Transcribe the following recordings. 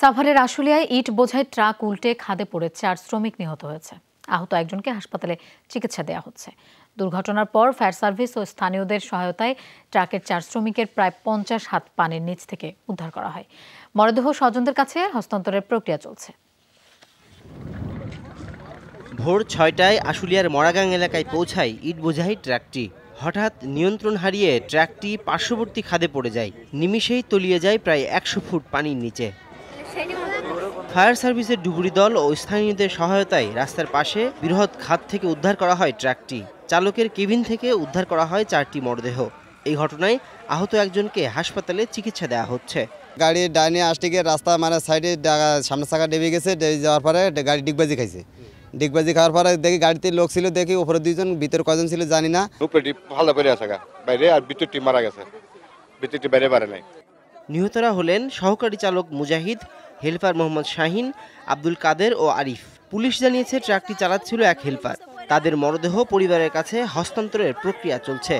সাভারের আশুলিয়ায় ইট বোঝাই ট্রাক উল্টে খাদে পড়ে 4 শ্রমিক নিহত হয়েছে। আহত একজনকে হাসপাতালে চিকিৎসা দেওয়া হচ্ছে। দুর্ঘটনার পর ফায়ার সার্ভিস ও স্থানীয়দের সহায়তায় ট্রাকের 4 শ্রমিকের প্রায় 50 হাত পানির নিচ থেকে উদ্ধার করা হয়। মরদেহ স্বজনদের কাছে হস্তান্তরের প্রক্রিয়া চলছে। ভোর 6টায় আশুলিয়ার মরাগাং এলাকায় পৌঁছায় ইট বোঝাই ট্রাকটি। হঠাৎ নিয়ন্ত্রণ হারিয়ে ট্রাকটি পার্শ্ববর্তী খাদে পড়ে যায়। নিমিষেই তলিয়ে যায় প্রায় 100 ফুট পানির নিচে। ফায়ার সার্ভিসের ডুবুরি দল ও স্থানীয়দের সহায়তায় রাস্তার পাশে বৃহৎ খাদ থেকে উদ্ধার করা হয় ট্রাকটি। চালকের কেবিন থেকে উদ্ধার করা হয় 4টি মরদেহ। এই ঘটনায় আহত একজনকে হাসপাতালে চিকিৎসা দেওয়া হচ্ছে। গাড়ির ডাইনে আসটিকে রাস্তা সাইডে সামনের চাকা ডেবে গেছে, ডেবে যাওয়ার পরে গাড়ি ডিগবাজি খাইছে। ডিগবাজি খাওয়ার পরে দেখি গাড়িতে লোক ছিল, দেখি উপরে 2জন, ভিতরে কজন ছিল জানি না। উপরে ভালো করে আছে বাইরে, আর ভিতরটি মারা গেছে, ভিতরটি বাইরে পারে নাই। নিহতরা হলেন সহকারী চালক মুজাহিদ, হেলপার মোহাম্মদ শাহিন, আব্দুল কাদের ও আরিফ। পুলিশ জানিয়েছে ট্রাকটি চালাচ্ছিল এক হেলপার। তাদের মরদেহ পরিবারের কাছে হস্তান্তরের প্রক্রিয়া চলছে।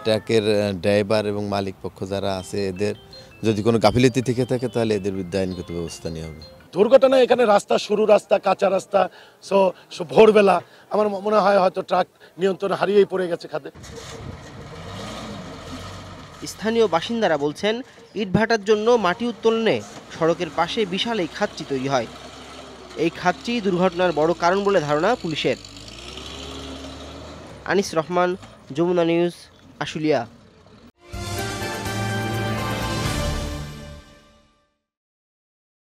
ট্রাকের ড্রাইভার এবং মালিক পক্ষ যারা আছে, এদের যদি কোনো গাফিলতি থেকে থাকে তাহলে এদের বিরুদ্ধে আইনগত ব্যবস্থা নেওয়া হবে। দুর্ঘটনা এখানে রাস্তা সরু রাস্তা, কাঁচা রাস্তা, ভোরবেলা আমার মনে হয় হয়তো ট্রাক নিয়ন্ত্রণ হারিয়েই পড়ে গেছে খাদে। স্থানীয় বাসিন্দারা বলছেন, ইটভাটার জন্য মাটি উত্তোলনে সড়কের পাশে বিশাল এই খাদটি তৈরি হয়। এই খাদটি দুর্ঘটনার বড় কারণ বলে ধারণা পুলিশের। আনিস রহমান, যমুনা নিউজ, আশুলিয়া।